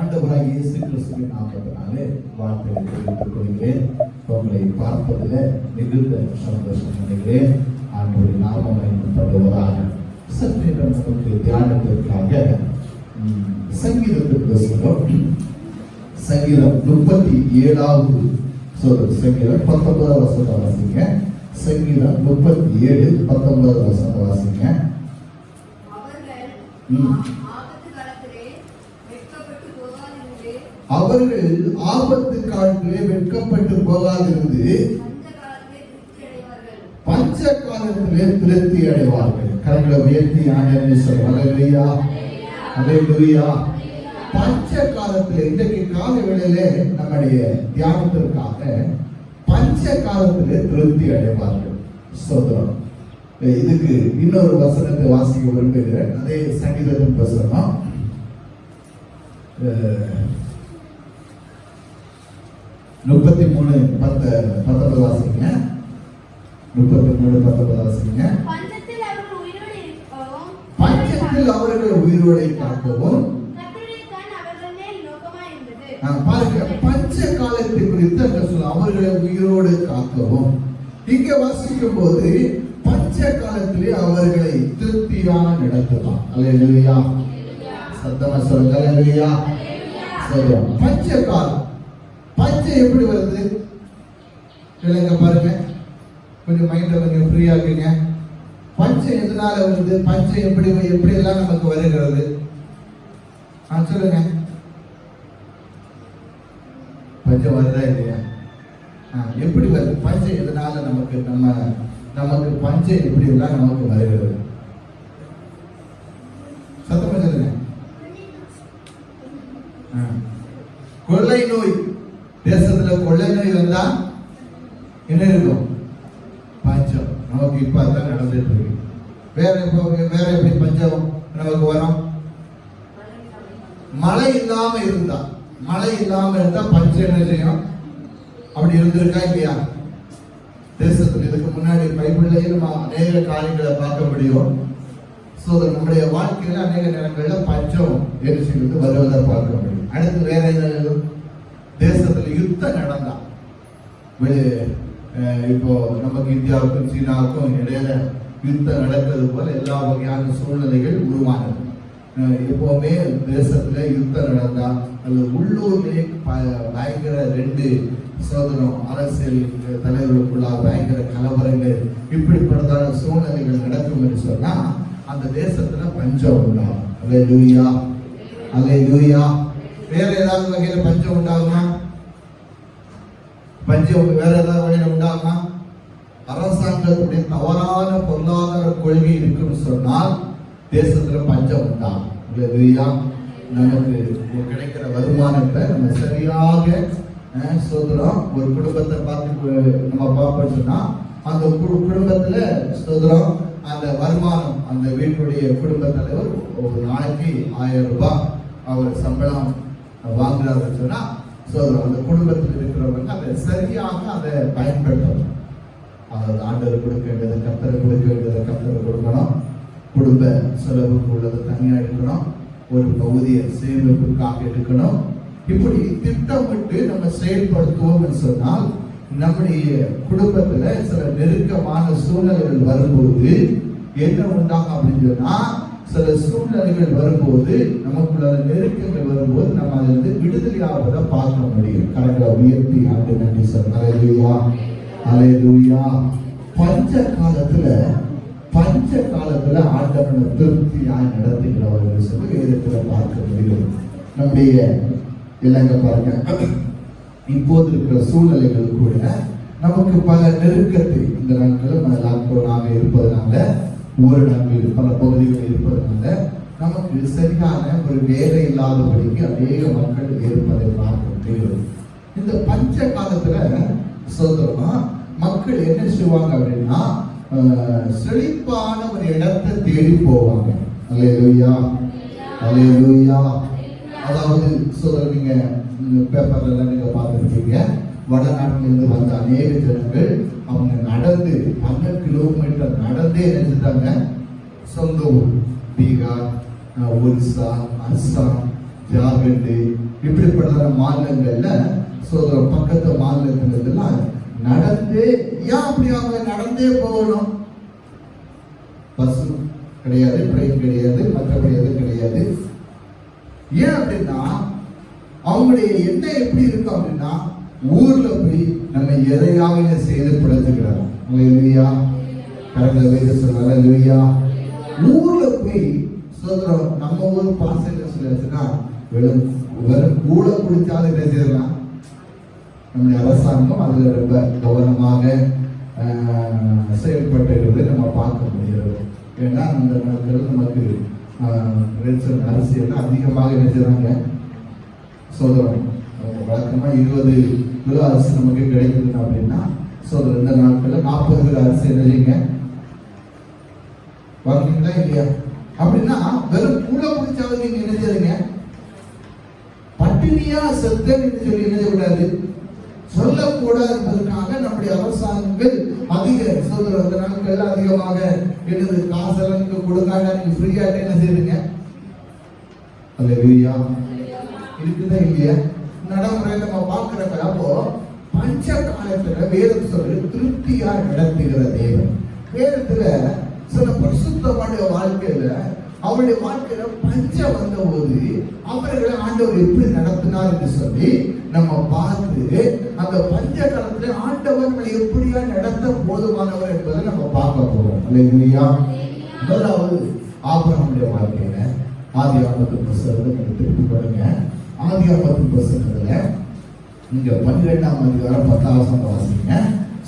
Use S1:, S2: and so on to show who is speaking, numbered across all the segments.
S1: ஆண்டவராகிய இயேசு கிறிஸ்துவின் நாமத்தினாலே வாழ்த்துக்களை தெரிவித்துக் கொள்கிறேன். உங்களை பார்ப்பதில் மிகுந்த சந்தோஷம் அடைகிறேன். ஆண்டவருடைய நாமம் மகிமைப்படுவதாக. சற்று நமக்கு தியானத்திற்காக சங்கீதத்திற்கு சொல்லும். சங்கீதம் 37வது சங்கீதம் 19வது வசனத்தை வாசிங்க. சங்கீதம் 37 19வது வசனத்தை வாசிங்க. அவர்கள் ஆபத்து காலத்திலே வெட்கப்பட்டு போகாதிருந்து பஞ்ச காலத்திலே திருப்தி அடைவார்கள். கரங்களை உயர்த்தி ஆண்டவரே சொல்லுங்க. அல்லேலூயா. பஞ்ச காலத்திலே இன்றைக்கு கால வேளையிலே நம்முடைய தியானத்திற்காக பஞ்ச காலத்திலே திருப்தி அடைவார்கள். சோதரம் இதுக்கு இன்னொரு வசனத்தை வாசிக்க விரும்புகிறேன். அதே சங்கீதத்தின் வசனம் 33:19 வாசிங்க. 33:19 வாசிங்க. பஞ்சத்தில் அவர்கள் உயிரோடை காக்கவும் பாருங்க, பஞ்ச காலத்தை குறித்து அவர்களை உயிரோடு காக்கவும். இங்க வாசிக்கும் போது பஞ்ச காலத்திலே அவர்களை திருப்தியாக நடத்தலாம். அல்லேலூயா. சத்தமா சொல்லுங்க. அல்லேலூயா. பஞ்ச காலம், பஞ்சம் எப்படி வருது இல்லைங்க? பாருங்க, கொஞ்சம் மைண்ட கொஞ்சம் ஃப்ரீயா இருக்குங்க. பஞ்சம் எதனால வருது? பஞ்சம் எப்படி எல்லாம் நமக்கு வருகிறது? சொல்லுங்க. பஞ்சம் வருதா இல்லையா? எப்படி வருது? பஞ்சம் எதனால நமக்கு பஞ்சம் எப்படி எல்லாம் நமக்கு வருகிறது? சத்தமா சொல்லுங்க. கொள்ளை நோய், தேசத்துல கொள்ளை நோய் வந்தா என்ன இருக்கும்? பஞ்சம். நமக்கு இப்ப அதான் நடந்துட்டு இருக்கு. வேற எப்படி பஞ்சம் நமக்கு வரும்? மழை இல்லாம இருந்தா பஞ்சம் என்ன செய்யும்? அப்படி இருந்திருக்கா இல்லையா தேசத்துல? இதுக்கு முன்னாடி பைபிள்லயே நம்ம அநேக காரியங்களை பார்க்க முடியும். நம்முடைய வாழ்க்கையில அநேக நேரங்கள்ல பஞ்சம் எரிசிலிருந்து வருவதை பார்க்க முடியும். அடுத்து வேற என்ன? தேசத்துல யுத்தம் நடந்தா, இப்போ நமக்கு இந்தியாவுக்கும் சீனாவுக்கும் இடையில யுத்தம் நடக்கிறது போல எல்லா வகையான சூழ்நிலைகள் உருவானது. எப்பவுமே தேசத்துல யுத்தம் நடந்தா அது உள்ளூர்லேயே பயங்கர 2 சோதனம் அரசியல் தலைவர்களுக்குள்ளாக பயங்கர கலவரங்கள், இப்படிப்பட்டதான சூழ்நிலைகள் நடக்கும் என்று சொன்னா அந்த தேசத்துல பஞ்சம் உண்டாகும். அல்லேலூயா. அல்லேலூயா. வேற ஏதாவது வகையில பஞ்சம் உண்டாகுமா? பஞ்சம் வேற ஏதாவது வகையில உண்டாகுமா? அரசாங்கத்துடைய தவறான பொருளாதார கொள்கை இருக்குன்னு சொன்னால் தேசத்துல பஞ்சம் உண்டாகும். அல்லேலூயா. நமக்கு கிடைக்கிற வருமானத்தை நம்ம சரியாக சோதரம் ஒரு குடும்பத்தை பார்த்து நம்ம பார்ப்போம் சொன்னா அந்த குடும்பத்துல சோதரம் அந்த வருமானம், அந்த வீட்டுடைய குடும்ப தலைவர் ஒரு நாளைக்கு 1000 ரூபாய் அவர் சம்பளம் வாங்குறாருன்னு சொன்னா அந்த குடும்பத்தில் இருக்கிறவங்க அதை சரியாக அதை பயன்படுத்தணும். அதாவது ஆண்டவர் கொடுக்க வேண்டியதை கர்த்தர் கொடுக்க வேண்டியதை கர்த்தர் கொடுக்கணும். குடும்ப செலவுக்கு உள்ளதை தனியா எடுக்கணும். ஒரு பகுதியை சேமிப்புக்காக எடுக்கணும். இப்படி திட்டமிட்டு நம்ம செயல்படுத்துவோம் சொன்னால் நம்முடைய குடும்பத்துல சில நெருக்கமான சூழ்நிலைகள் வரும்போது என்ன உண்டாகும் அப்படின்னு சொன்னா, சில சூழ்நிலைகள் வரும்போது நமக்குள்ள நெருக்கங்கள் வரும்போது நம்ம அதுல இருந்து விடுதலையாவதை பார்க்க முடியும். கரெக்டா உயர்த்தி ஆண்டு நன்றி சொல்லுங்க. அல்லேலூயா. அல்லேலூயா. பஞ்ச காலத்துல ஆண்டவனை திருப்தியாய் நடத்துகிறவர்கள் சொல்லி வேதத்துல பார்க்க முடியும். நம்முடைய இல்லைங்க பாருங்க, இப்போது இருக்கிற சூழ்நிலைகள் கூட நமக்கு பல நெருக்கத்தை இந்த நாட்கள் லாக்டவுனாக இருப்பதனால, ஊரடங்கில் பல பகுதிகள் இருப்பதனால நமக்கு சரியான ஒரு வேலை இல்லாதபடிக்கு அநேக மக்கள் இருப்பதை பார்க்க முடியும். இந்த பஞ்ச காலத்துல சோதரமா மக்கள் என்ன செய்வாங்க அப்படின்னா, செழிப்பான ஒரு இடத்தை தேடி போவாங்க. அல்லேலூயா. அல்லேலூயா. அதாவது சோதரர் நீங்க பேப்பர்ல நீங்க பார்த்துருக்கீங்க, வடநாட்டிலிருந்து வந்த அநேக ஜனங்கள் அவங்க நடந்து 10 கிலோமீட்டர் நடந்தே நினைச்சிட்டாங்க சொந்த ஊர் பீகார், ஒரிசா, அஸ்ஸாம் ஜார்க்கண்ட் இப்படிப்பட்ட மாநிலங்கள்ல சோதரம் பக்கத்து மாநிலத்துல இதெல்லாம் நடந்தே, ஏன் அப்படி அவங்க நடந்தே போகணும்? பஸ் கிடையாது, ட்ரெயின் கிடையாது, மற்றபடி எதுவும் கிடையாது. ஏன் அப்படின்னா அவங்களுடைய எண்ணம் எப்படி இருக்கும் அப்படின்னா, ஊர்ல போய் நம்ம எதையாவது செய்து பிழைச்சுக்கிறாங்க. ஊர்ல போய் சொல்றோம், நம்ம ஊர் பாசையில சொல்லிச்சுன்னா வெறும் கூட குடிச்சாலும் என்ன செய்யலாம். நம்முடைய அரசாங்கம் அதுல ரொம்ப கவனமாக செயல்பட்டு நம்ம பார்க்க முடிகிறது. ஏன்னா அந்த நாட்கள் நமக்கு அரிசியெல்லாம் அதிகமாக என்ன செய்யறாங்க சோதரம். வழக்கமா 20 கிலோ அரிசி நமக்கு கிடைக்குது அப்படின்னா சோதரம் இந்த நாட்கள்ல 40 கிலோ அரிசி என்னீங்க வாங்குறீங்களா இல்லையா? அப்படின்னா வெறும் கூட குடிச்சாவது நீங்க என்ன செய்றீங்க, பட்டினியா செத்தன்னு சொல்லி என்ன செய்யக்கூடாது, சொல்லக்கூடாது என்பதற்காக நம்முடைய அரசாங்கங்கள் அதிக சோதர அந்த நாட்கள் அதிகமாக எழுது காசெல்லாம் நீங்க கொடுக்காங்க, நீங்க ஃப்ரீயா என்ன செய்யுங்க. அல்லேலூயா. இருக்குதா இல்லையா? நடைமுறை நம்ம பார்க்கிறப்ப அப்போ பஞ்ச காலத்துல வேதம் சொல்லி திருப்தியா நடத்துகிற தேவன். வேதத்துல சில பரிசுத்தமான வாழ்க்கையில அவருடைய வாழ்க்கையில பஞ்சம் வந்த போது அவர்களை ஆண்டவர் எப்படி நடத்தினார் என்று சொல்லி நம்ம பார்த்து அந்த பஞ்ச காலத்துல ஆண்டவர்களை எப்படியா நடத்த போதுமானவர் என்பதை நம்ம பார்க்க போறோம். அல்லேலூயா. முதலாவது ஆபிரகாமுடைய வாழ்க்கையில ஆதியாகமத்தின் புத்தகத்தை திருப்பி பாருங்க. ஆதியாகமத்தின் புத்தகத்துல நீங்க 12ஆம் அதிகாரம் 10ஆம் வசனம் வாசிங்க.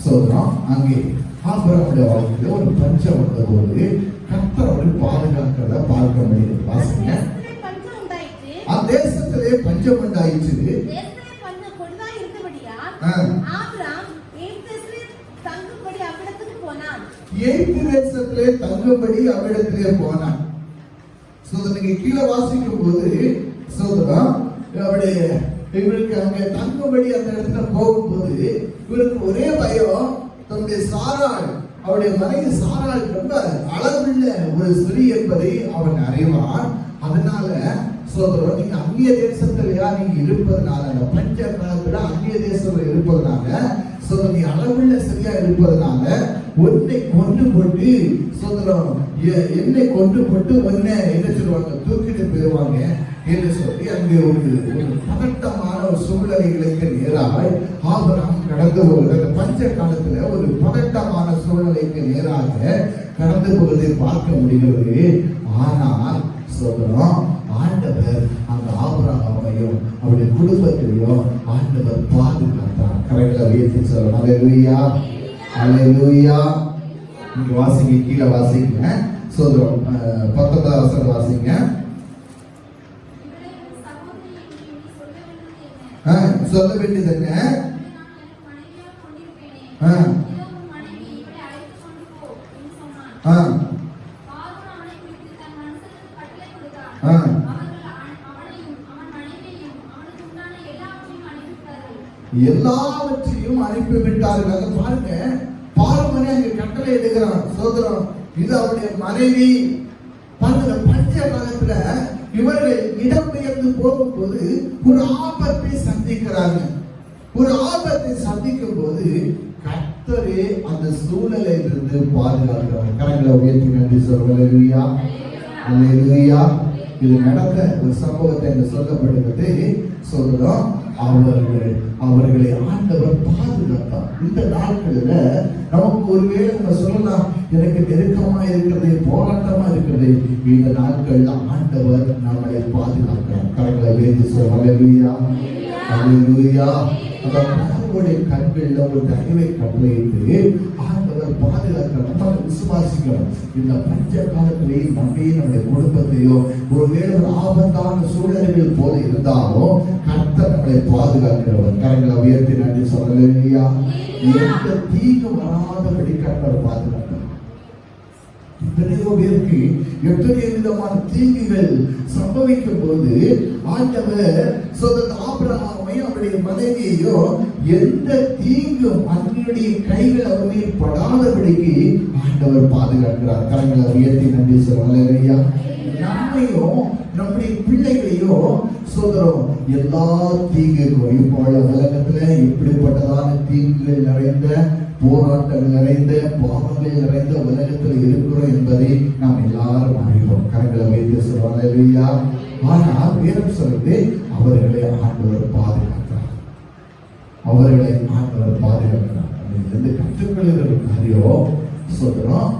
S1: சொல்றோம், அங்கே ஆபிரகாமுடைய வாழ்க்கையில ஒரு பஞ்சம் வந்த போது கர்த்தரோடு பாதுகாக்கிறத பார்க்க முடியுது. வாசிங்க. தேசத்திலே பஞ்சம் உண்டாயிற்று. தேசத்திலே தங்கும்படி அவ்விடத்திலே போனான். நீங்க கீழே வாசிக்கும் போது சோதரம் அவருடைய இவருக்கு அங்க தங்கும்படி அந்த இடத்துல போகும்போது இவருக்கு ஒரே பயம், தன்னுடைய சாராள் அவருடைய மனைவி சாராள் ரொம்ப அளவுள்ள ஒரு ஸ்திரீ என்பதை அவன் அறிவான். அதனால சோதரம் நீங்க அந்நிய தேசத்திலயா நீங்க இருப்பதனால, அந்த பஞ்ச காலத்துல அந்நிய தேசத்துல இருப்பதனால நீ அளவுள்ள சரியா இருப்பதனால ஒன்னை கொண்டு போட்டு சோதரம் என்னை கொண்டு போட்டு ஒன்னை என்ன சொல்லுவாங்க, தூக்கிட்டு போயிருவாங்க என்று சொல்லி அங்கே ஒரு பதட்டமான ஒரு சூழ்நிலைகளுக்கு நேராக ஆபிரகாம் கடந்து போவது. அந்த பஞ்ச காலத்துல ஒரு பதட்டமான சூழ்நிலைக்கு நேராக கடந்து போவதை பார்க்க முடிகிறது. ஆனால் சோதரம் ஆண்டவர் அந்த ஆபிரகாமையும் அவருடைய குடும்பத்தையும் ஆண்டவர் பாதுகாத்தார். கரெக்டா உயர்த்தி சொல்லணும். அல்லேலூயா, அல்லேலூயா. நீங்க வாசிங்க, கீழே வாசிங்க. சோதரம் 19ஆம் வசனம் வாசிங்க. சொல்ல வேண்டியது என்ன? எல்லாவற்றையும் அனுப்பிவிட்டார்கள். பாருங்க, பார்வனே அங்க கட்டளை எடுக்கிறான். சோதரம் இது அவருடைய மனைவி. பாருங்க, பஞ்ச காலத்துல இவர்கள் இடம்பெயர்ந்து போகும்போது ஒரு ஆபத்தை சந்திக்கிறார்கள். ஒரு ஆபத்தை சந்திக்கும் போது கர்த்தரே அந்த சூழ்நிலையிலிருந்து பாதுகாக்கிறார். கரங்களை உயர்த்தி நன்றி சொல்லுங்க. அல்லேலூயா, அல்லேலூயா. இது நடந்த ஒரு சம்பவத்தை இங்க சொல்லப்படுகிறது. சொல்றோம், அவர்களை ஆண்டவர் பாதுகாத்தார். இந்த நாட்களில் நமக்கு ஒருவேளை நம்ம சொல்லலாம், எனக்கு நெருக்கமா இருக்கிறது, போராட்டமா இருக்கிறது. இந்த நாட்கள்ல ஆண்டவர் நம்மளை பாதுகாக்கிறார். கரங்களை உயர்த்தி சொல்லுங்க. அல்லேலூயா, அல்லேலூயா. அவருடைய கண்களில் ஒரு தயவை கட்டளையிட்டு ஆண்டவர் பாதுகாக்கிறார். நம்ம விசுவாசிக்கிறோம். இந்த பஞ்ச காலத்திலேயே நம்முடைய குடும்பத்தையோ ஒருவேளை ஒரு ஆபத்தான சூழ்நிலைகள் போல இருந்தாலும் கர்த்தர் நம்மளை பாதுகாக்கிறவர். கரங்களை உயர்த்தி நன்றி சொல்லலையா? எந்த தீங்கு வராதபடி கர்த்தர் பாதுகாக்கிறார். எத்தனையோ பேருக்கு எத்தனையோ விதமான தீங்குகள் சம்பவிக்கும் போது ஆண்டவர் ஆபிரகாமையும் அவருடைய மனைவியையோ எந்த தீங்கும் அன்னையுடைய கைகள் அவர்கள் படாதபடிக்கு ஆண்டவர் பாதுகாக்கிறார். கரங்களை உயர்த்தி நன்றி சொல்லுங்க. நம்மையும் நம்முடைய பிள்ளைகளையோ சோதரம் எல்லா தீங்குக்கும் இப்போ உலகத்துல எப்படிப்பட்டதான தீங்குகள் நிறைந்த போராட்டங்கள் நிறைந்த பாவங்கள் நிறைந்த உலகத்தில் இருக்கிறோம் என்பதை நாம் எல்லாரும் அறிவோம். கரங்களை வைத்து சொல்லுவாங்க. ஆனால் வேதம் சொல்றது அவர்களை ஆண்டவர் பாதுகாக்கிறார். அவர்களை ஆண்டவர் பாதுகாக்கிறார். இருந்து கற்றுக்கொள்கிற காரியம் சொல்றோம்.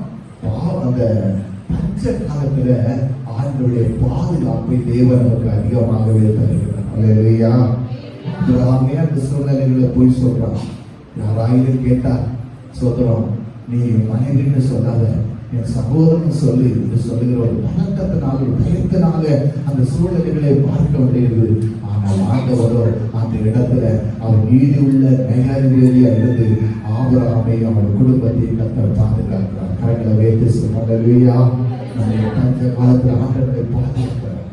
S1: அந்த பஞ்ச காலத்துல ஆண்டவருடைய பாதுகாப்பை தேவன் நமக்கு அதிகமாகவே தருகிறார். அல்லேலூயா. ஆபிரகாமே அந்த சூழ்நிலைகளை போய் சொல்றான். யாராயிரம் கேட்டார், சொல்றோம் நீ மனைவின்னு சொல்லாத, என் சகோதரன் சொல்லு என்று சொல்லுகிற ஒரு பழக்கத்தினால ஒரு பயத்தினால அந்த சூழ்நிலைகளை பார்க்க முடியுது. ஆனால் ஆண்டவரோ அந்த இடத்துல அவர் நீதி உள்ள கையாளியா இருந்து ஆபிரகாமை அவர் குடும்பத்தை கர்த்தர் பாதுகாக்கிறார். கரங்களை வைத்து சொல்லுயா. நம்முடைய பஞ்ச காலத்தில் ஆண்டவரை பாதுகாக்கிறார்.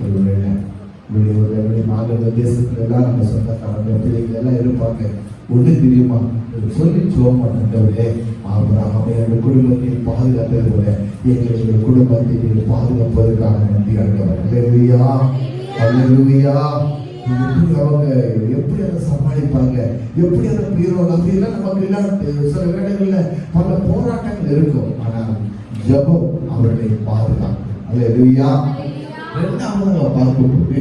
S1: ஒருவேளை வெளியூர்ல மாநில தேசத்துல எல்லாம் நம்ம சொந்தக்காரங்க பிள்ளைகள் எல்லாம் இருப்பாங்க. ஒன்று தெரியுமா, சொல்லி சொல்ல மாட்டேன்றவரே ஆபிரகாமை எங்கள் குடும்பத்தை பாதுகாத்தது போல எங்களுடைய குடும்பத்தை நீங்கள் பாதுகாப்பதற்காக நன்றி ஆண்டவர். அல்லேலூயா. அல்லேலூயா. எப்படி அவங்க எப்படி அதை சமாளிப்பாங்க, எப்படி அதை மீறுவாங்க அப்படின்னா நமக்கு எல்லாம் சில வேளைகள்ல பல போராட்டங்கள் இருக்கும். ஆனால் ஜெபம் அவர்களை பாதுகாக்கும். அல்லேலூயா. இரண்டாவது பார்க்கும்போது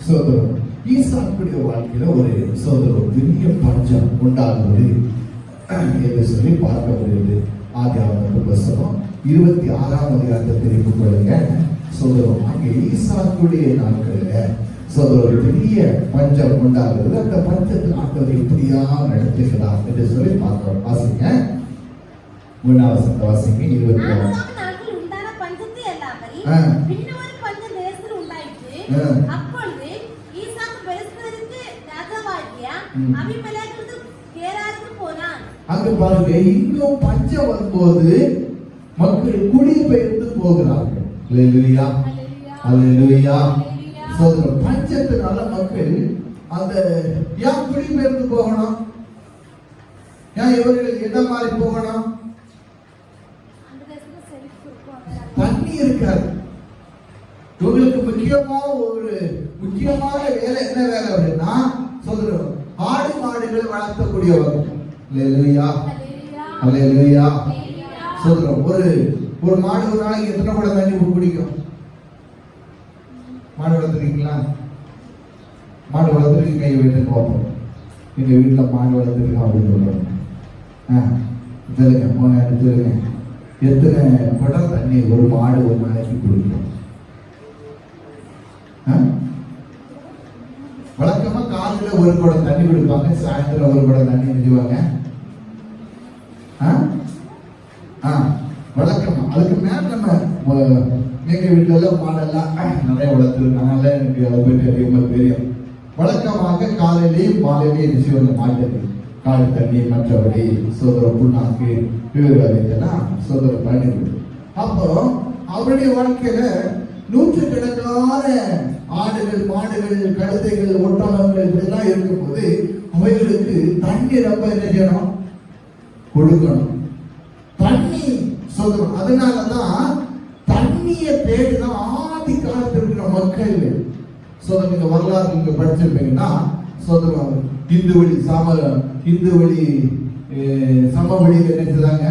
S1: சோதரம் ஈசாக்குடைய வாழ்க்கையில ஒரு சோதரம் பெரிய பஞ்சம் உண்டாகுவது என்று சொல்லி பார்க்க முடியுது. ஆதியாகமம் புத்தகம் 26ஆம் அதிகாரத்தை தெரிந்து கொள்ளுங்க. சோதரம் அங்கே ஈசாக்குடைய நாட்களில சோதரம் பெரிய பஞ்சம் உண்டாகுது. அந்த பஞ்சத்தில் ஆண்டவர் இப்படியா நடத்துகிறார் என்று சொல்லி பார்க்கிறோம். வாசிங்க. 3 வாசிங்க. 26.
S2: அப்பொழுது ஈசாக்கு பெலிஸ்தருக்கு ராஜாவாகிய அபிமெலேக்கு கேராருக்கு போனான்.
S1: அங்க பாருங்க, இன்னும் பஞ்சம் வரும்போது மக்கள் குடிபெயர்ந்து போகிறார்கள். அல்லேலூயா. அல்லேலூயா. சோதரம் பஞ்சத்தினால மக்கள் அந்த ஏன் குடிபெயர்ந்து போகணும்? ஏன் இவர்கள் இடம் மாறி போகணும்? தண்ணி இருக்காது. இவங்களுக்கு முக்கியமான வேலை என்ன வேலை அப்படின்னா சொல்றோம் ஆடு மாடுகள் வளர்த்தக்கூடியவர்கள். அல்லேலூயா. அல்லேலூயா. சொல்றோம் ஒரு மாடு ஒரு நாளைக்கு எத்தனை குடம் தண்ணி குடிக்கும்? மாடு வளர்த்துருக்கீங்களா? மாடு வளர்த்துருக்கு கை வைத்து பார்ப்போம். எங்க வீட்டுல மாடு வளர்த்துருக்கோம் அப்படின்னு சொல்றோம். சொல்லுங்க, போன சொல்லுங்க, எத்தனை குடம் தண்ணி ஒரு மாடு ஒரு நாளைக்கு குடிக்கும்? வழக்கமா காலையில ஒரு குடம் தண்ணி குடிப்பாங்க, சாயந்தரம் ஒரு குடம் தண்ணி குடிப்பாங்க. வழக்கமா. அதுக்கு மேல நம்ம எங்க வீட்டுல எல்லாம் மாடெல்லாம் நிறைய வளர்த்துருக்காங்க. எனக்கு அதை பற்றி அதிகமாக தெரியும். வழக்கமாக காலையிலேயும் மாலையிலேயும் விஷயம் மாட்டது காடு தண்ணி மற்றபடி சோதர புண்ணாக்கு விவகாரத்தெல்லாம் சோதர பண்ணிவிடும். அப்போ அவருடைய வாழ்க்கையில நூற்றுக்கணக்கான ஆடுகள் மாடுகள் கழுதைகள் ஒட்டகங்கள் இப்படிலாம் இருக்கும்போது அவைகளுக்கு தண்ணி ரொம்ப என்ன செய்யணும்? கொடுக்கணும். தண்ணி சொல்றோம். அதனாலதான் தண்ணியை தேடிதான் ஆதி காலத்தில் இருக்கிற மக்கள் சொல்ற இந்த வரலாறு நீங்க படிச்சிருப்பீங்கன்னா சொல்றோம் இந்து வழி சமவெளியில் என்ன செய்தாங்க?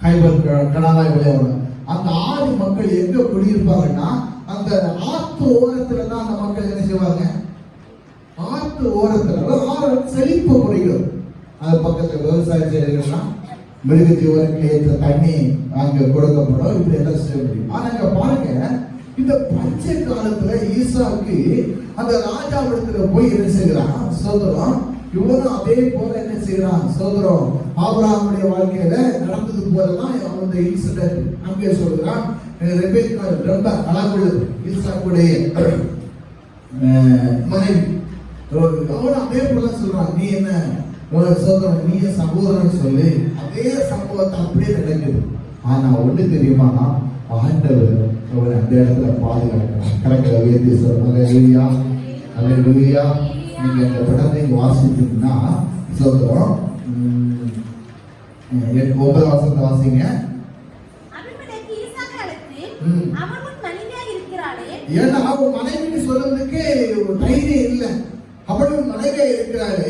S1: ஹைபர் கனாலாய் விளையாடுவாங்க. அந்த ஆதி மக்கள் எங்க குடியிருப்பாங்கன்னா அந்த ஆத்து ஓரத்துல தான் அந்த மக்கள் என்ன செய்வாங்க? ஆத்து ஓரத்துல ஆறு செழிப்பு முறைகள் அது பக்கத்துல விவசாயம் செய்யறதுன்னா மிருக ஜீவனுக்கு ஏற்ற தண்ணி அங்க கொடுக்கப்படும். இப்படி எல்லாம் செய்ய முடியும். ஆனா இங்க பாருங்க, இந்த பஞ்ச காலத்துல ஈசாக்கு அந்த ராஜாவிடத்துல போய் என்ன செய்யறான்? சோதரம் இவனும் அதே போல என்ன செய்யறான்? சோதரம் ஆபிரகாமுடைய வாழ்க்கையில நடந்தது போலதான் அந்த இன்சிடென்ட் அங்கே சொல்றான். ரெபேக்கா ரொம்ப அழகுள்ளது. ஈசாக்குடைய மனைவி அவன் அதே போல சொல்றான். நீ என்ன சோதரம், நீ சகோதரன் சொல்லி அதே சம்பவத்தை அப்படியே நடக்குது. ஆனா ஒண்ணு தெரியுமா? ஆண்டவர் அவர் அந்த இடத்துல பாதுகாக்கிறார். கரெக்டா வேதி சொல்றாங்க. அல்லேலூயா. அல்லேலூயா. நீங்க அந்த படத்தை வாசிச்சீங்கன்னா சொல்றோம் 9 வசனத்தை வாசிங்க.
S2: அபிமெலேக்கு ஈசாக்கை அழைத்து, அவன் உன் மனைவியாக இருக்கிறாளே,
S1: ஏன்னா அவன் மனைவிக்கு சொல்றதுக்கு ஒரு தைரியம் இல்லை. அப்படி மனைவியா இருக்கிறாரு.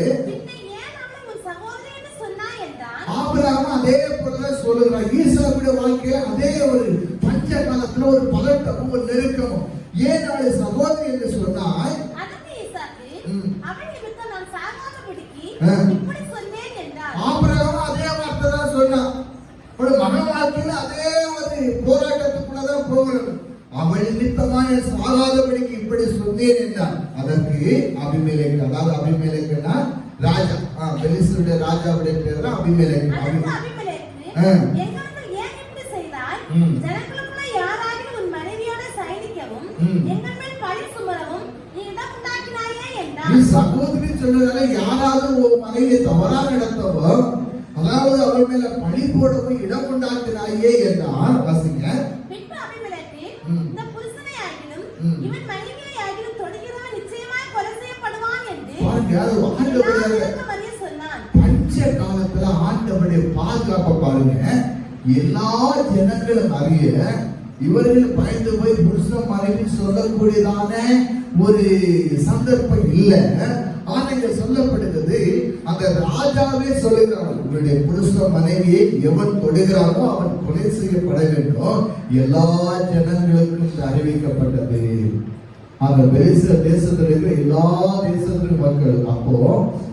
S1: ஆபிரகாம் அதே போல சொல்லுகிறார். ஈசாக்குடைய வாழ்க்கையில அதே ஒரு பஞ்ச காலத்துல ஒரு பதட்டமும் ஒரு நெருக்கமும். ஏன் அவளை சகோதரி என்று சொன்னாய்? ஆபிரகாம் அதே வார்த்தை தான் சொன்னான். ஒரு மகன் வாழ்க்கையில அதே ஒரு போராட்டத்துக்குள்ளதான் போகிறது. அவள் நிமித்தமாக சாகாதபடிக்கு இப்படி சொன்னேன் என்றான். அதற்கு அபிமெலேக்கு, அதாவது அபிமெலேக்குன்னா ராஜா, பெலிஸ்தருடைய ராஜாவுடைய பேர் தான் அபிமெலேக்கு. சகோதரி சொல்றதால யாராவது ஒரு மனைவியை தவறா நடத்தவோ, அதாவது அவள் மேல பழி போடவும் இடம் உண்டாக்கினாயே என்றார். வாசிங்க. பஞ்ச காலத்துல ஆண்டவருடைய பாதுகாப்பை பாருங்க. எல்லா ஜனங்களும் அறிய இவர்கள் பயந்து போய் புருஷன் மனைவி சொல்லக்கூடியதான ஒரு சந்தர்ப்பம் இல்லை. ஆனா இங்க சொல்லப்படுகிறது, அந்த ராஜாவே சொல்லுகிறார், உங்களுடைய புருஷ மனைவியை எவன் தொடுகிறானோ அவன் கொலை செய்யப்பட வேண்டும். எல்லா ஜனங்களுக்கும் அறிவிக்கப்பட்டது. அந்த தேசத்துல இருக்கிற எல்லா தேசத்தின் மக்கள். அப்போ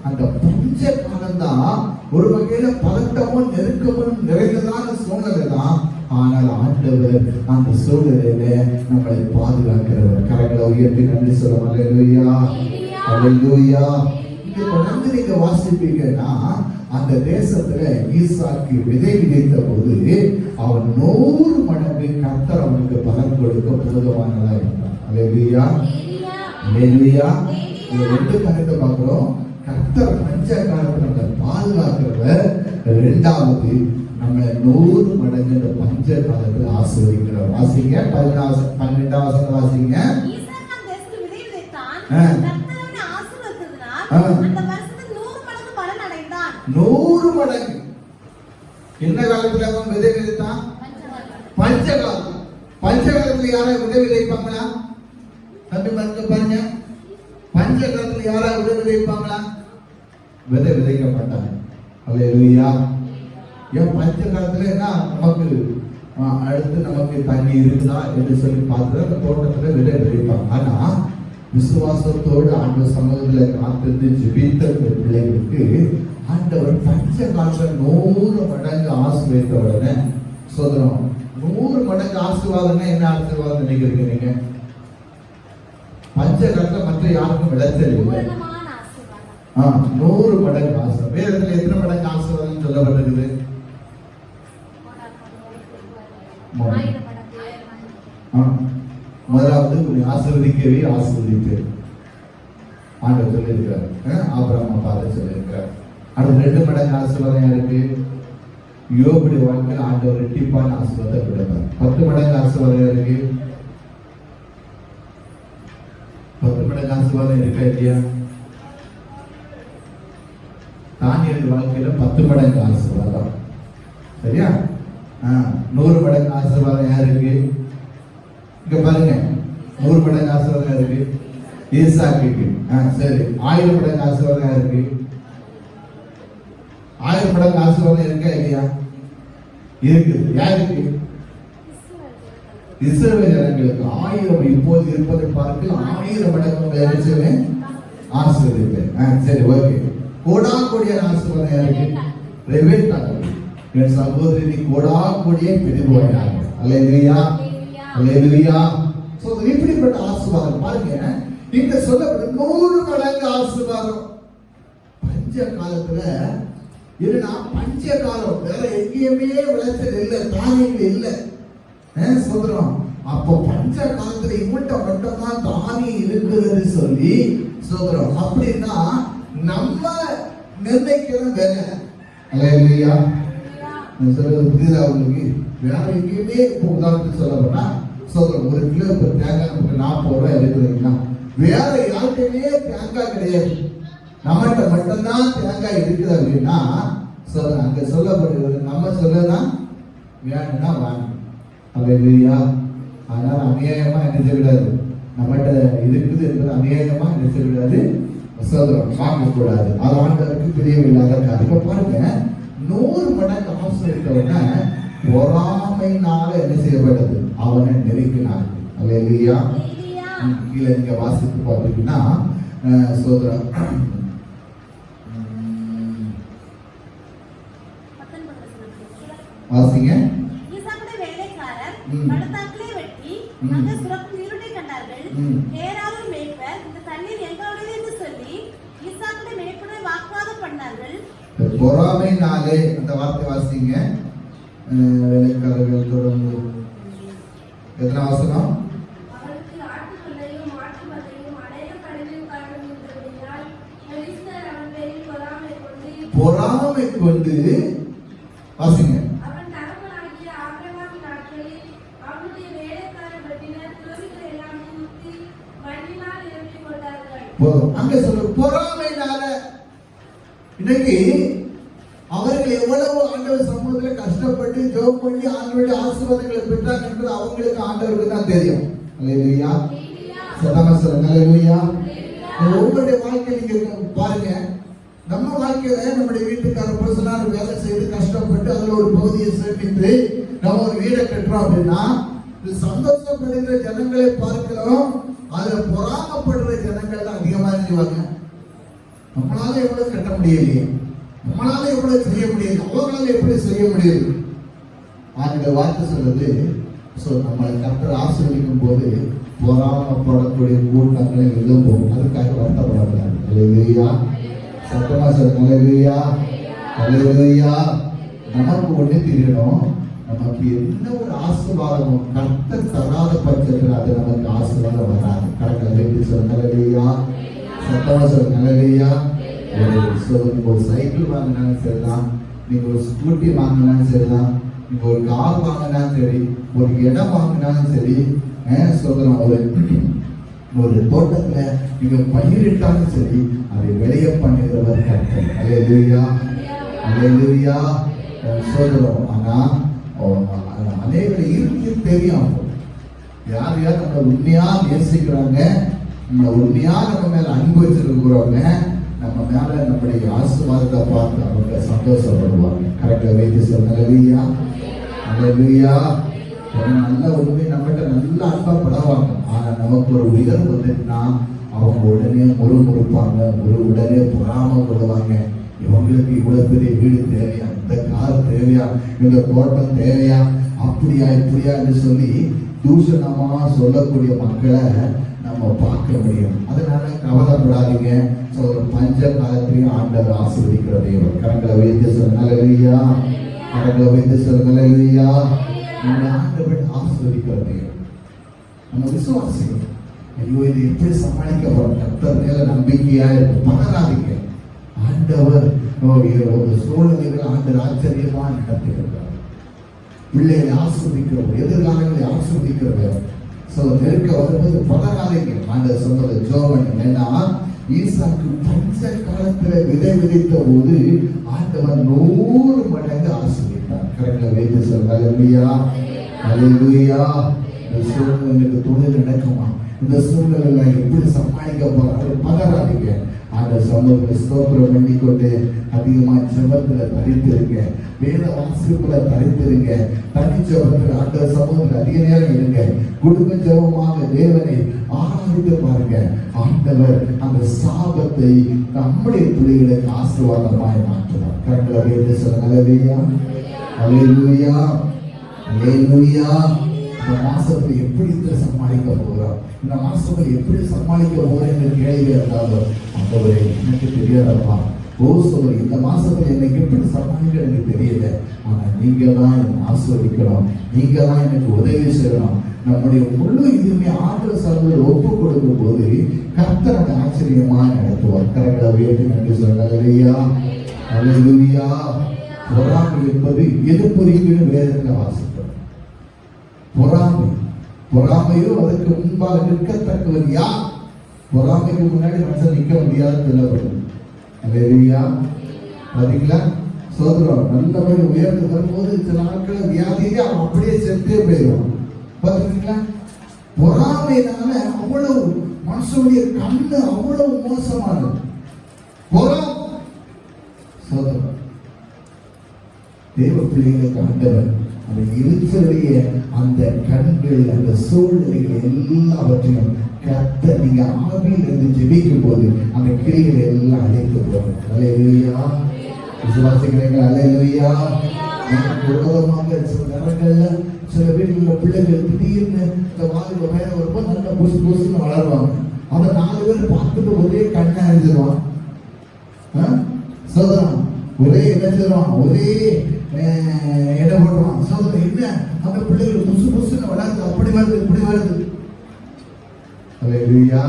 S1: அந்த பஞ்ச காலம் தான் ஒரு வகையில பதட்டமும் நெருக்கமும் நிறைந்ததான சூழ்நிலை தான். ஆனால் ஆண்டவர் அந்த சூழ்நிலையில நம்மளை பாதுகாக்கிறவர். கரங்களை உயர்த்தி நன்றி சொல்லுவோம். அல்லேலூயா, அல்லேலூயா. இங்க தொடர்ந்து நீங்க வாசிப்பீங்கன்னா, அந்த தேசத்துல ஈசாக்கு விதை விதைத்த போது அவன் 100 மடங்கு கர்த்தர் அவனுக்கு பலன் கொடுக்க போதுமானதா இருந்தான். அல்லேலூயா, அல்லேலூயா. இது 2 கருத்தை பார்க்கிறோம். கர்த்தர் பஞ்ச காலத்துல நம்மளை பாதுகாக்கிறவர். 2வது, நம்ம 100 மடங்கு இந்த பஞ்ச காலத்துல ஆசீர்வதிக்கிறார். வாசிங்க 12வது வாசிங்க. 100 மடங்கு. என்ன காலத்துல அவன் விதை விதைத்தான்? பஞ்ச காலம். பஞ்ச காலத்துல யாரை விதை விதைப்பாங்களா? தம்பி பாருங்க, பஞ்ச காலத்துல யாரா விதை விதைப்பாங்களா? விதை விதைக்க மாட்டாங்க. அல்லேலூயா. ஏன் பஞ்ச காலத்துல என்ன நமக்கு அடுத்து நமக்கு தண்ணி இருக்குதா என்று சொல்லி பார்த்து அந்த தோட்டத்துல விதை விதைப்பாங்க. ஆனா விசுவாசத்தோடு ஆண்டவர் சமூகத்துல காத்திருந்து ஜெபித்த பிள்ளைகளுக்கு ஆண்டவர் பஞ்ச காலத்துல 100 மடங்கு ஆசீர்வதித்த உடனே சொல்றோம். 100 மடங்கு ஆசீர்வாதம்னா என்ன ஆசீர்வாதம் நினைக்கிறீங்க நீங்க? பஞ்ச காலத்துல மற்ற யாருக்கும் விளைச்சல் இல்லை. 100 மடங்கு ஆசீர்வாதம். வேதத்துல எத்தனை மடங்கு ஆசீர்வாதம் சொல்லப்பட்டிருக்குது? முதலாவது ஆசீர்வதிக்கவே ஆசீர்வதிப்பேன் ஆண்டவர் சொல்லியிருக்கிறார். ஆபிரகாமை பார்த்து சொல்லியிருக்கிறார். அடுத்து 2 மடங்கு ஆசீர்வாதம் யாருக்கு? யோபுடைய வாழ்க்கையில் ஆண்டவர் ரெட்டிப்பான ஆசீர்வாதம் கொடுத்தார். 10 மடங்கு ஆசீர்வாதம் யாருக்கு? 10 மடங்கு ஆசீர்வாதம் இருக்கா இல்லையா? தானியேல் வாழ்க்கையில 10 மடங்கு ஆசீர்வாதம். சரியா? 100 மடங்கு ஆசீர்வாதம் யாருக்கு? இங்க பாருங்க, 100 மடங்கு ஆசீர்வாதம் யாருக்கு? ஈசாக்குக்கு. சரி, 1000 மடங்கு ஆசீர்வாதம் யாருக்கு? 1000 மடங்கு ஆசீர்வாதம் இருக்கா இல்லையா? இருக்குது. யாருக்கு? இஸ்ரவேல் ஜனங்களுக்கு 1000 இப்போது இருப்பதை பார்த்து 1000 மடங்கு ஆசீர்வதிப்பேன். சரி, ஓகே. கோடா கோடிய ஆசீர்வாதம் யாருக்கு? ரெபேக்கா. என் சகோதரி நீ கோடா கோடியை பெறுவாயாக. அல்லேலூயா, அல்லேலூயா. சோ இப்படிப்பட்ட ஆசீர்வாதம் பாருங்க. இங்க சொல்லப்பட்ட 100 மடங்கு ஆசீர்வாதம். பஞ்ச காலத்துல இல்லைன்னா பஞ்ச காலம் வேற எங்கேயுமே விளைச்சல் இல்லை, தானியங்கள் இல்லை. சொல்றோம். அப்போ பஞ்ச காலத்துல இவன்ட்ட மட்டும்தான் தானியம் இருக்குதுன்னு சொல்லி சொல்றோம். அப்படின்னா நம்ம நிர்ணயிக்கிறது வேற. அல்லேலூயா. சொல்றது புரியுதா உங்களுக்கு? வேற எங்கேயுமே இப்போ உதாரணத்துக்கு சொல்ல போனா சொல்றோம், 1 கிலோ இப்போ தேங்காய் நமக்கு 40 ரூபாய் இருக்குதுன்னா வேற யார்கிட்டயுமே தேங்காய் கிடையாது, நம்மகிட்ட மட்டும்தான் தேங்காய் இருக்குது அப்படின்னா சொல்ற அங்க சொல்லப்படுகிறது. நம்ம சொல்லலாம் வேணும்னா வாங்க. அல்லேலூயா. அதனால அநியாயமா என்ன செய்யக்கூடாது, நம்மகிட்ட இருக்குது என்பது அநேகமா என்ன செய்யக்கூடாது, சோதரம் பார்க்கக்கூடாது. அது ஆண்டவருக்கு பிரியமில்லாத காரியம். பாருங்க, 100 மடங்கு ஆசிரியர்கள்னா பொறாமையினால என்ன செய்யப்பட்டது, அவனை நெருக்கினார். அல்லேலூயா. கீழே நீங்க வாசித்து பார்த்தீங்கன்னா சோதரம் வாசிங்க.
S2: ஈசாக்குடைய வேலைக்காரர் பள்ளத்தாக்கிலே வெட்டி அங்கே சுரக்கும் நீருடை கண்டார்கள். ஏராளம் மேய்ப்பர் இந்த தண்ணீர் எங்களுடையது என்று சொல்லி ஈசாக்குடைய மேய்ப்பரை வாக்குவாதம் பண்ணார்கள்.
S1: பொறாமைனாலே அந்த வார்த்தை வாசிங்க. வேலைக்காரர்கள் தொடர்ந்து எத்தனை வசனம்?
S3: அவருக்கு ஆட்டுக்கொள்ளையும் மாட்டுமந்தையும் அநேக கடலில் காரணமிருந்ததினால் பெலிஸ்தர் அவன் பேரில்
S1: பொறாமை கொண்டு வாசிங்க.
S3: அவன் தகப்பனாகிய ஆபிரகாமின் நாட்களில் அவனுடைய வேலைக்காரர் வெட்டினர் துறவிகள் எல்லாம் தூக்கி மண்ணினால் நிரப்பிக் கொண்டார்கள்.
S1: அங்க சொல்ற பொறாமைனால இன்னைக்கு அவர்கள் எவ்வளவு ஆண்டவர் சமூகத்தில் கஷ்டப்பட்டு ஜெபம் பண்ணி ஆண்டவருடைய ஆசீர்வாதங்களை பெற்றாங்க என்பது அவங்களுக்கு ஆண்டவருக்கு தான் தெரியும். அல்லேலூயா. சத்தமா சொல்லுங்க அல்லேலூயா. உங்களுடைய வாழ்க்கை நீங்க பாருங்க, நம்ம வாழ்க்கையில நம்முடைய வீட்டுக்கார பர்சனால வேலை செய்து கஷ்டப்பட்டு அதுல ஒரு பகுதியை சேமித்து நம்ம ஒரு வீடை கட்டுறோம் அப்படின்னா சந்தோஷப்படுகிற ஜனங்களை பார்க்கிறோம், அதுல பொறாமப்படுற ஜனங்கள் தான் அதிகமா செய்வாங்க. நம்மளால எவ்வளவு கட்ட முடியலையே, நம்மளால எவ்வளவு செய்ய முடியாது, அவங்களால எப்படி செய்ய முடியாது. அந்த வார்த்தை சொல்றது, நம்மளை கர்த்தர் ஆசீர்வதிக்கும் போது பொறாமப்படக்கூடிய கூட்டங்களை எழும்போம். அதுக்காக வருத்தப்படக்கூடாது. அல்லேலூயா. சத்தமா சொல்லுங்க அல்லேலூயா. அல்லேலூயா. நமக்கு ஒண்ணு தெரியணும், நமக்கு என்ன ஒரு ஆசீர்வாதமும் கர்த்தர் தராத பட்சத்தில் அது நமக்கு ஆசீர்வாதம் வராது. கரெக்டா சொல்லுங்க அல்லேலூயா. சத்தமா சொல்லுங்க அல்லேலூயா. ஒரு சைக்கிள் வாங்கினாலும் சரிதான், நீங்க ஒரு ஸ்கூட்டி வாங்கினாலும் சரிதான், நீங்க ஒரு கார் வாங்கினாலும் சரி, ஒரு இடம் வாங்கினாலும் சரி, சொல்றோம் ஒரு தோட்டத்துல நீங்க பயிரிட்டாலும் சரி, அதை விளைய பண்ணுகிறவர் கர்த்தர். அல்லேலூயா. அல்லேலூயா. சொல்றோம். ஆனா அநேகரை இருக்கு தெரியும், யார் யார் நம்ம உண்மையா நேசிக்கிறாங்க, நம்ம உண்மையா நம்ம மேல அன்பு வச்சிருக்கிறவங்க, நம்ம மேல நம்முடைய ஆசீர்வாதத்தை பார்த்து அவங்க சந்தோஷப்படுவாங்க. கரெக்டா வைத்து சொல்லுங்க. அல்லேலூயா. அல்லேலூயா. நல்ல உண்மை நம்மகிட்ட நல்ல அன்பா படுவாங்க. ஆனா நமக்கு ஒரு உயர்வு வந்துட்டுனா அவங்க உடனே முறுமுறுப்பாங்க, உடனே பொறாமப்படுவாங்க. இவங்களுக்கு இவ்வளவு பெரிய வீடு தேவையா, இந்த கார் தேவையா, இந்த தோட்டம் தேவையா, அப்படியா இப்படியா என்று சொல்லி தூஷணமா சொல்லக்கூடிய மக்களை நம்ம பார்க்க முடியும். அதனால கவலைப்படாதீங்க. பஞ்ச காலத்திலையும் ஆண்டவர் ஆசீர்வதிக்கிற தேவன். கரங்களை வைத்து சொல்லுங்க அல்லேலூயா. கரங்களை வைத்து சொல்லுங்க அல்லேலூயா. நம்ம ஆண்டவர் ஆசீர்வதிக்கிற தேவன். நம்ம விசுவாசிக்கிறோம். ஐயோ இது எப்படி சமாளிக்க போறோம், கர்த்தர் மேல நம்பிக்கையா இருக்கு, பதறாதீங்க. ஆண்டவர் ஒரு சூழ்நிலைகள் ஆண்டவர் ஆச்சரியமா நடத்திருக்கிறார். பிள்ளைகளை ஆசீர்வதிக்கிறவர், எதிர்காலங்களை ஆசீர்வதிக்கிறவர். நெருக்க வரும்போது பதறாதீங்க. ஆண்டவர் சொன்னது ஜோவன் ஏன்னா ஈசாக்கு பஞ்ச காலத்துல விதை விதைத்த போது ஆண்டவர் 100 மடங்கு ஆசீர்வதித்தார். கரெக்டா வைத்து சொல்லுங்க அல்லேலூயா. அல்லேலூயா. இந்த சூழ்நிலைக்கு தொழில் நடக்குமா, இந்த சூழ்நிலை எப்படி சமாளிக்க போறாங்க, பதறாதீங்க. அந்த சமூகத்தை ஸ்தோத்திரம் பண்ணிக்கொண்டு அதிகமா ஜெபத்துல தரித்திருங்க, வேத வாசிப்புல தரித்திருங்க, தனி ஜெபத்துல அந்த சமூகத்தில் அதிக நேரம் இருங்க. குடும்ப ஜெபமாக தேவனை ஆராதித்து பாருங்க. ஆண்டவர் அந்த சாபத்தை நம்முடைய பிள்ளைகளுக்கு ஆசீர்வாதமாய் மாற்றுவார். கரெக்டா வைத்து சொல்லுங்க அல்லேலூயா. அல்லேலூயா. அல்லேலூயா. இந்த மாசத்தை எப்படி சமாளிக்க போகிறோம், இந்த மாசத்தை எப்படி சமாளிக்க போறேன் என்று கேள்வி இருந்தாலும் ஆண்டவரே எனக்கு தெரியாதப்பா, இந்த மாசத்துல என்னை எப்படி சமாளிக்க எனக்கு தெரியல, ஆனா நீங்க தான் என்னை ஆசீர்வதிக்கணும், நீங்க தான் எனக்கு உதவி செய்யணும். நம்முடைய முழு இதுமே ஆண்டவர் சமூகத்தில் ஒப்பு கொடுக்கும் போது கர்த்தர் ஆச்சரியமா நடத்துவார். கரெக்டா வேறு நன்றி சொல்லுங்க அல்லேலூயா. அல்லேலூயா. பொறாமை என்பது எதிர்ப்புரிமையும் வேதத்துல வாசிக்கிறோம். பொறாமையோ அதற்கு முன்பாக நிற்கத்தக்கவர் யார்? பொறாமைக்கு முன்னாடி மனுஷன் நிற்க முடியாதுன்னு சொல்லப்படுது. அல்லேலூயா. பாத்தீங்களா? சோதரம் நல்லபடி உயர்ந்து வரும்போது சில நாட்கள் வியாதியிலே அவன் அப்படியே செத்தே போயிடுவான். பாத்தீங்களா? பொறாமையினால அவ்வளவு மனுஷனுடைய கண்ணு அவ்வளவு மோசமானது. சோதரம் தேவ பிள்ளைகளுக்கு ஆண்டவர் அந்த இருக்கிற அந்த கண்கள், அந்த சூழ்நிலைகள் எல்லாவற்றையும் கர்த்தர் நீங்க ஆவியில் இருந்து ஜெபிக்கும் போது அந்த கிரிகளை எல்லாம் அழைத்து போவாங்க. அல்லேலூயா. விசுவாசிக்கிறீங்களா? அல்லேலூயா. விரோதமாக சில நேரங்கள்ல சில வீடுகளில் பிள்ளைகள் திடீர்னு இந்த வாலிப மேல வரும்போது நல்ல புசு புசுன்னு வளருவாங்க. அதை 4 பேர் பார்த்துட்டு ஒரே கண்ணை அழிஞ்சிருவான். சோதரம் ஒரே என்ன செய்வான், ஒரே என்ன போடுவான். சோதரம் என்ன அந்த பிள்ளைகள் புசு புசுன்னு வளருது, அப்படி வருது இப்படி வருது. அல்லேலூயா.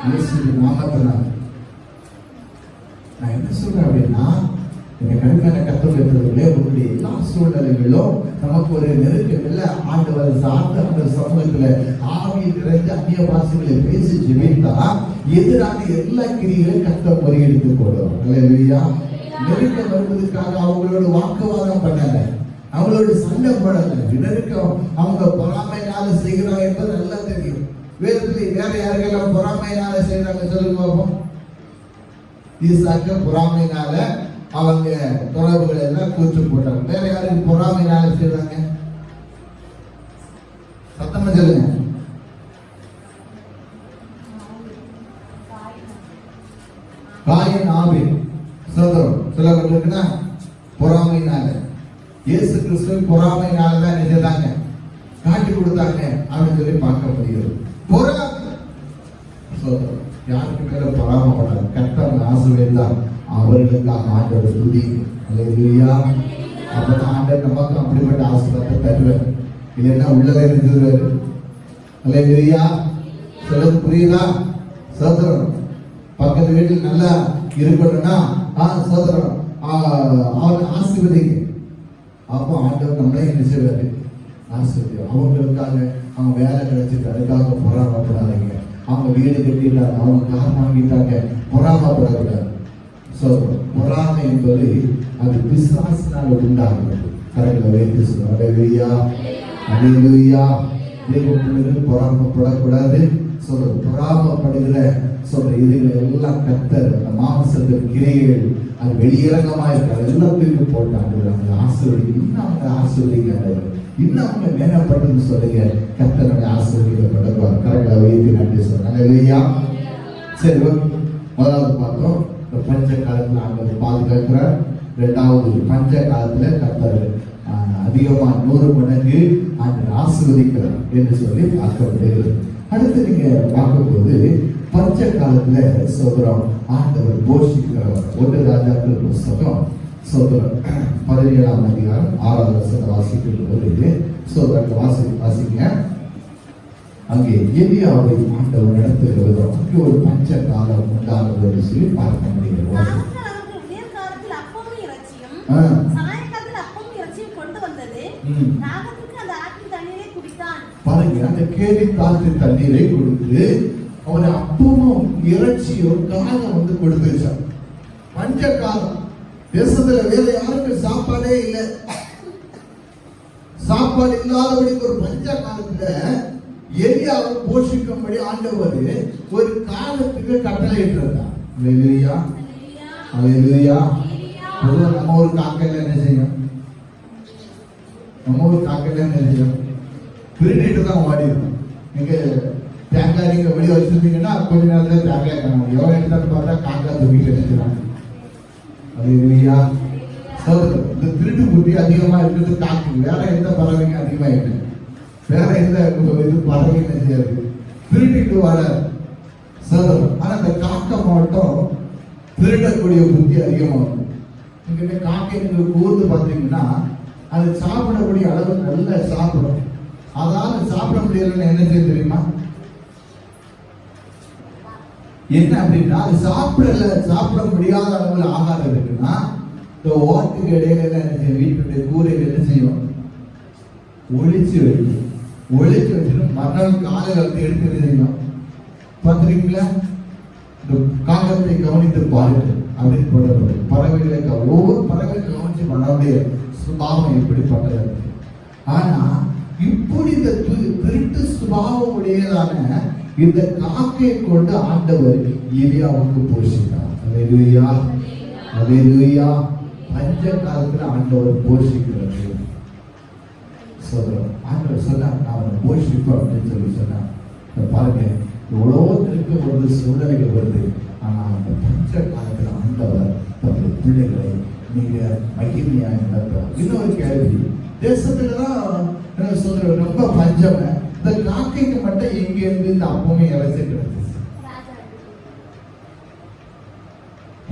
S1: இயேசுவின் நாமத்தினால் நான் என்ன சொல்றேன் அப்படின்னா, இந்த கண்காண கத்தவர்களே உங்களுடைய எல்லா சூழ்நிலைகளும் நமக்கு ஒரு நெருக்கமில்ல ஆண்டவர் சார்ந்த அந்த சமூகத்துல ஆவியில் நிறைந்த அந்நிய பாஷைகளை பேசி ஜெபித்தா எதிராக எல்லா கிரிகளையும் கத்த முறியடித்து போடுவோம். அல்லேலூயா. நெருக்கம் வருவதற்காக அவங்களோட வாக்குவாதம் பண்ணல, அவங்களோட சண்டை போடல. நெருக்கம் அவங்க பொறாமையினால செய்கிறாங்க என்பது நல்லா தெரியும். வேதத்துல வேற யாருக்கெல்லாம் பொறாமையினால செய்யறாங்க சொல்லுங்க பார்ப்போம். ஈசாக்கு பொறாமையினால அவங்க தொடர்புகளை எல்லாம் கூச்சு போட்டாங்க. வேற யாருக்கு பொறாமையினால செய்யறாங்க? சத்தமா சொல்லுங்க. காயின் ஆபேல் சோதரம் சொல்லப்பட்டிருக்குன்னா பொறாமையினால. இயேசு கிறிஸ்து பொறாமையினால தான் நினைச்சாங்க காட்டி கொடுத்தாங்க அப்படின்னு சொல்லி பார்க்க முடியாது. பொறாமை சோதரம் யாருக்கு மேல பொறாமப்படாது. கர்த்தர் ஆசீர்வதித்தார் அவர்களுக்காக ஆண்டவர் துதி. அல்லேலூயா. அப்பதான் ஆண்டவர் நமக்கு அப்படிப்பட்ட ஆசீர்வாதத்தை தருவார். இல்லைன்னா உள்ளதை இருந்துருவாரு. அல்லேலூயா. சொல்றது புரியுதா? சோதரம் பக்கத்து வீட்டில் நல்லா இருக்கணும்னா சோதரம் அவன் ஆசீர்வதிங்க. அப்போ ஆண்டவர் நம்மளே என்ன செய்வாரு? ஆசீர்வதிக்கும். அவங்களுக்காக அவங்க வேலை கிடைச்சிட்டு அதுக்காக பொறாமப்படாதீங்க. அவங்க வீடு கட்டிட்டாங்க, அவங்க கார் வாங்கிட்டாங்க, பொறாமப்படக்கூடாது. பொறாமை என்பது அது பிசாசினால் உண்டாகிறது. கரைகளை வைத்து சொல்லுவோம். அல்லேலூயா. அல்லேலூயா. தேவனுக்கு பொறாமப்படக்கூடாது. பொறாமப்படுகிற இதுகளை எல்லாம் கர்த்தர் அந்த மாம்சத்தின் கிரியைகள் அது வெளியரங்கமாக இருக்காது. எல்லாத்தையும் போட்டாங்க. அவங்க ஆசீர்வதிங்க, இன்னும் அவங்க ஆசீர்வதிங்க, இன்னும் அவங்க மேனப்பட்டு சொல்லுங்க. கர்த்தர் ஆசீர்வதிக்கப்படுவார். கரைகளை வைத்து நன்றி சொல்றாங்க. அல்லேலூயா. சரி, முதலாவது பார்த்தோம் பஞ்ச காலத்துல ஆண்டவர் பாதுகாக்கிறார். 2வது பஞ்ச காலத்துல கர்த்தர் அதிகமா 100 மடங்கு ஆண்டவர் ஆசீர்வதிக்கிறார் என்று சொல்லி பார்க்கப்படுகிறது. அடுத்து நீங்க பார்க்கும்போது பஞ்ச காலத்துல சோதரம் ஆண்டவர் போஷிக்கிறவர். 1 ராஜாக்கள் புஸ்தகம் சோதரம் 17ஆம் அதிகாரம் 6வது வசனம் வாசிக்கும் போது சோதரத்தை வாசிங்க. அங்கே எலியாவை ஆண்டவர் நடத்துகிறது. அங்கே ஒரு பஞ்ச காலம் உண்டானது என்று சொல்லி பார்க்க முடிகிறது. பாருங்க, அந்த கேலி காற்று தண்ணீரை கொடுத்து அவனை அப்பமும் இறைச்சியும் காலம் வந்து கொடுத்துருச்சான். பஞ்ச காலம். தேசத்துல வேற யாருக்கும் சாப்பாடே இல்லை. சாப்பாடு இல்லாதபடிக்கு ஒரு பஞ்ச காலத்துல எலியாவை போஷிக்கும்படி ஆண்டவர் ஒரு காலத்துக்கு கட்டளையிட்டிருந்தார். அல்லேலூயா. அல்லேலூயா. நம்ம ஒரு காக்கையில என்ன செய்யும்? நம்ம ஒரு காக்கையில என்ன செய்யும்? திருடிட்டு தான் ஓடிடும். நீங்க தேங்காய் நீங்க வெளியே வச்சிருந்தீங்கன்னா கொஞ்ச நேரத்துல தேங்காய் காண முடியும். எவ்வளவு எடுத்தாலும் பார்த்தா காக்காய் தூக்கிட்டு நினைக்கிறாங்க. அல்லேலூயா. இந்த திருட்டு புத்தி அதிகமா இருக்கிறது காக்கு. வேற எந்த பறவைங்க அதிகமா இருக்கு? வேற எந்த இது பறவை செய்யாது? திருட்டிட்டு வாழ சோதரம். ஆனா அந்த காக்கை மட்டும் திருடக்கூடிய புத்தி அதிகமாகும். நீங்க காக்கை நீங்க கூர்ந்து பார்த்தீங்கன்னா அது சாப்பிடக்கூடிய அளவு நல்லா சாப்பிடும். அதாவது சாப்பிட முடியலன்னு என்ன செய்ய தெரியுமா? என்ன அப்படின்னா அது சாப்பிட முடியாத அளவுல ஆகாரம் இருக்குன்னா இந்த ஓட்டுக்கு இடையில என்ன செய்யும்? வீட்டுடைய கூரையில் என்ன செய்யும்? ஒழிச்சு வைக்கும். ஒழிச்சு வச்சுட்டு மறுநாள் காலை வளர்த்து எடுத்து செய்யணும். பார்த்துருக்கீங்களா? இந்த காகத்தை கவனித்து பாருங்கள் அப்படின்னு போடப்படும். பறவைகளை ஒவ்வொரு பறவை கவனிச்சு பண்ணக்கூடிய சுபாவம் எப்படிப்பட்டது. ஆனா இப்படி இந்த திருட்டு சுபாவம் உடையதான இந்த காக்கை கொண்டு ஆண்டவர் எலியாவுக்கு போஷித்தார். அல்லேலூயா, அல்லேலூயா. பஞ்ச காலத்துல ஆண்டவர் போஷிக்கிறது. ஆண்டவர் சொன்னார், நான் அவனை போஷிப்பேன் அப்படின்னு சொல்லி சொன்னார். பாருங்க, எவ்வளோ திருக்க வருது, சூழ்நிலைகள் வருது. ஆனா அந்த பஞ்ச காலத்துல ஆண்டவர் தன்னுடைய பிள்ளைகளை நீங்க மகிமையாக நடத்துவார். இன்னொரு கேள்வி, தேசத்துலதான் சொல்ற ரொம்ப பஞ்சம். இந்த காக்கைக்கு மட்டும் எங்க இருந்து இந்த அப்பமே இறைச்சி கிடைச்சிச்சு?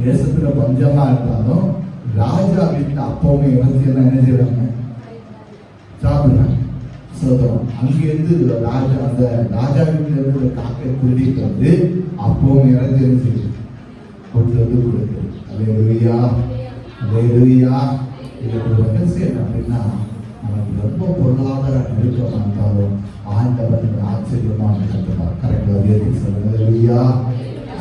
S1: தேசத்துல பஞ்சமா இருந்தாலும் ராஜா வீட்டுல அப்பமே இறைச்சி எல்லாம் என்ன செய்வாங்க? சாப்பிடுறாங்க. சோதரம் அங்கிருந்து ராஜா, அந்த ராஜா வீட்டுல இருந்து காக்கை திருடிட்டு வந்து அப்பவும் இறைச்சி கொண்டு வந்து கொடுக்குது. அல்லேலூயா, அல்லேலூயா. இதுக்கு ஒரு ரகசியம் என்ன அப்படின்னா, நமக்கு ரொம்ப பொருளாதார நெருக்கம் இருந்தாலும் ஆண்டவர் ஆச்சரியமா நடத்துவார். கரெக்டா ஏற்றி சொல்லுங்க.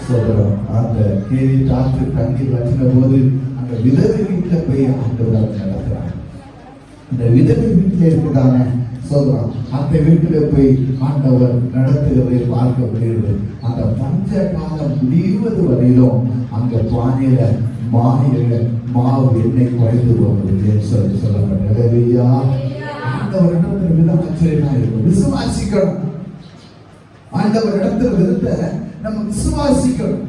S1: சோதரம் அந்த கேள்வி காற்று தண்ணீர் வச்சின போது அந்த விதவை வீட்டுல போய் ஆண்டவர் நடத்துறாங்க. இந்த விதவை வீட்டுல இருக்குதானே சோதரம், அந்த வீட்டுல போய் ஆண்டவர் நடத்துகிறதை பார்க்க முடியுது. அந்த பஞ்ச காலம் முடிவது வரையிலும் அங்க பானையில மாவு எண்ணெய் குறைந்து போவது சொல்லப்பட்டது. ஆண்டவர் இடத்துல விதம் ஆச்சரியமா இருக்கும். விசுவாசிக்கணும். ஆண்டவர் இடத்துல விதத்தை நம்ம விசுவாசிக்கணும்.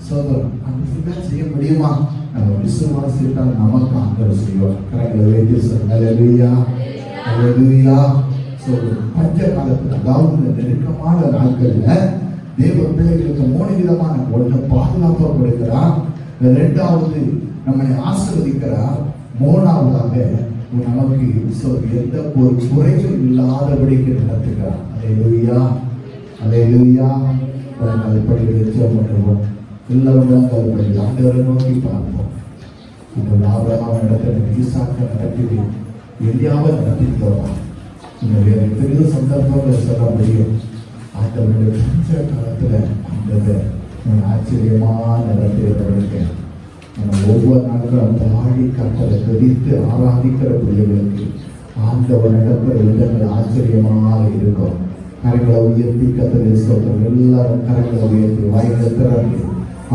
S1: சோதரம் அப்படி செய்ய முடியுமா? நம்ம விசுவாசித்தால் நமக்கு ஆண்டவர் செய்வார். பஞ்ச காலத்துல, அதாவது நெருக்கமான நாட்கள்ல தேவ பிள்ளைகளுக்கு 3 விதமான ஒன்று பாதுகாப்பு கொடுக்கிறார், 2வது நம்மை ஆசீர்வதிக்கிறார், 3வதாக நமக்கு எந்த ஒரு குறையும் இல்லாதபடிக்கு நடத்துகிறார். அல்லேலூயா, அல்லேலூயா. படி நிச்சயம் பண்ணுவோம். எல்லாரும் ஆண்டவரை நோக்கி பார்ப்போம். இந்த ஆபிரகாம் நடத்த ஈசாக்கை நடத்தி எலியாவை நடத்திட்டோம். இந்த பெரிய சந்தர்ப்பங்களை சொல்ல முடியும். ஆண்டவருடைய பஞ்ச காலத்துல ஆண்டவர் ஆச்சரியமா நடத்தியிருக்க ஒவ்வொரு நாட்களும் பாடி கட்டளை துதித்து ஆராதிக்கிற பிள்ளைகளுக்கு ஆண்டவர் நடக்கிற இடங்கள் ஆச்சரியமாக இருக்கும். கரங்களை உயர்த்தி கத்தரை சொல்றோம். எல்லாரும் கரங்களை உயர்த்தி வாய்களை திறந்து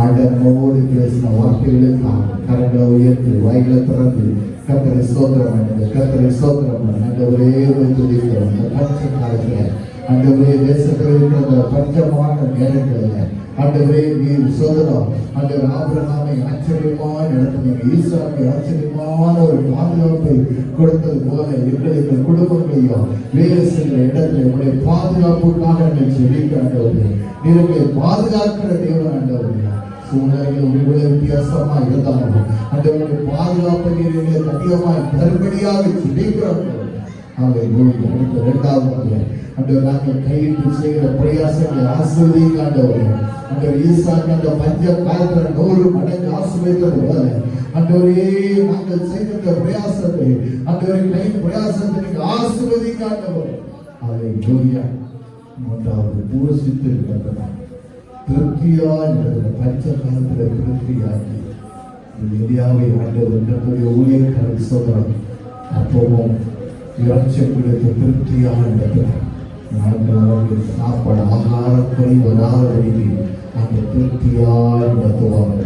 S1: ஆண்டவனோடு பேசின வார்த்தைகளுக்காக கரங்களை உயர்த்தி வாய்களை திறந்து கத்தரை சோதரம், கத்தரை சோதரம். ஆண்டவரே துதிக்கிறோம். இந்த பஞ்ச காலத்துல ஆண்டவரே தேசத்தில் இருக்கிற பஞ்சமான நேரங்களில் ஆண்டவரே நீர் சோதரம். ஆண்டவர் ஆபிரகாமை ஆச்சரியமாக நடத்தினீங்க. ஈசாக்கை ஆச்சரியமான ஒரு பாதுகாப்பை கொடுத்தது போல எங்கள் குடும்பங்களையும் வேலை செய்கிற இடத்துல உங்களுடைய பாதுகாப்புக்காக நீங்கள் சொல்லிக்க ஆண்டவரே. நீர் உங்களை பாதுகாக்கிற தேவன் ஆண்டவரே. சூழ்நிலைகள் உங்களை வித்தியாசமா இருந்தாலும் ஆண்டவருடைய பாதுகாப்பு நீர் கட்டியமாய் தருபடியாக சொல்லிக்கிறோம். அடுத்த 2வது ஆண்டவர் நாங்கள் கையிட்டு செய்கிற பிரயாசங்களை ஆசீர்வதிங்க ஆண்டவரே. ஆண்டவர் ஈசாக்கு அந்த பஞ்ச காலத்துல 100 மடங்கு ஆசீர்வதித்தது போல ஆண்டவரே நாங்கள் செய்கிற பிரயாசத்தை ஆண்டவரை கை பிரயாசத்தை நீங்க ஆசீர்வதிங்க ஆண்டவரே. அல்லேலூயா. 3வது பூசித்து இருக்கிறது திருப்தியா இருக்கிறது. பஞ்ச காலத்துல திருப்தியாகி எலியாவை ஆண்டவர் கர்த்தருடைய ஊழியக்காரர் சொல்றார். அப்பவும் இறைச்சி கொடுத்து திருப்தியாக நடத்துகிறார். சாப்பாடு ஆகாரப்படி வராதபடி அந்த திருப்தியாய் நடத்துவாங்க.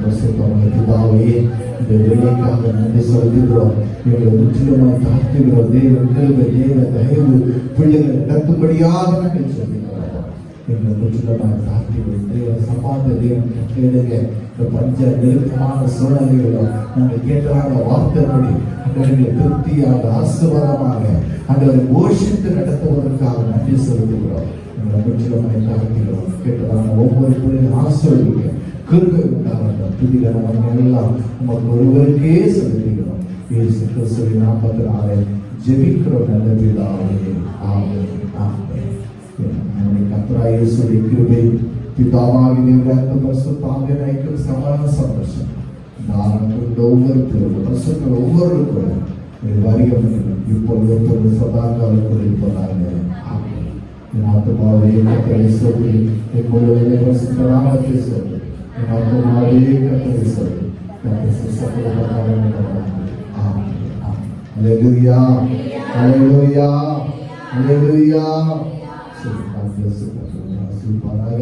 S1: பிதாவே, இந்த வேலைக்காக நன்றி சொல்கிறோம். எங்களை முற்றிலுமாய் தாழ்த்துகிறோம். தேவ தயவு பிள்ளைகள் நடத்தும்படியாக நாங்கள் சொல்லுகிறோம். எங்களை முற்றிலுமாய் தாழ்த்துகிறோம். தேவ சமாத தேவன் கட்டளையிடுங்க. இந்த பஞ்ச நெருக்கமான சூழ்நிலைகளும் நாங்கள் கேட்டாங்க வார்த்தைப்படி அங்கே திருப்தியாக ஆசீர்வாதமாக அங்கே கோஷித்து நடத்துவதற்காக நன்றி செலுத்துகிறோம். முற்றிலுமாய் தாழ்த்துகிறோம். கேட்டதான ஒவ்வொரு பிள்ளைகளும் ஆசீர்வதிக்க கிருபை உண்டாக துதிகளை நம்ம எல்லாம் நமக்கு ஒருவருக்கே செலுத்துகிறோம். இயேசு கிறிஸ்துவின் நாமத்தினாலே ஜெபிக்கிறோம் நல்ல பிதாவே. ஆமென், ஆமென். நம்முடைய கர்த்தராகிய இயேசுவின் கிருபை, பிதாவாகிய தேவனுடைய பரிசுத்த ஆவியின் ஐக்கியம் சமாதான சந்தோஷம் நாங்கள் ஒவ்வொரு பிள்ளைகளும் ஒவ்வொருவருக்கும் வரிகம் இப்பொழுது சதா காலத்தில் இருப்பதாக. என் ஆத்துமாவே கர்த்தரை சொல்லி எப்பொழுது பரிசுத்த நாமத்தை சொல்லி என் ஆத்துமாவே கர்த்தரை சொல்லி அல்லேலூயா, அல்லேலூயா. அல்லேலூயா. சரி, God bless you. ஆசீர்வதிப்பாராக.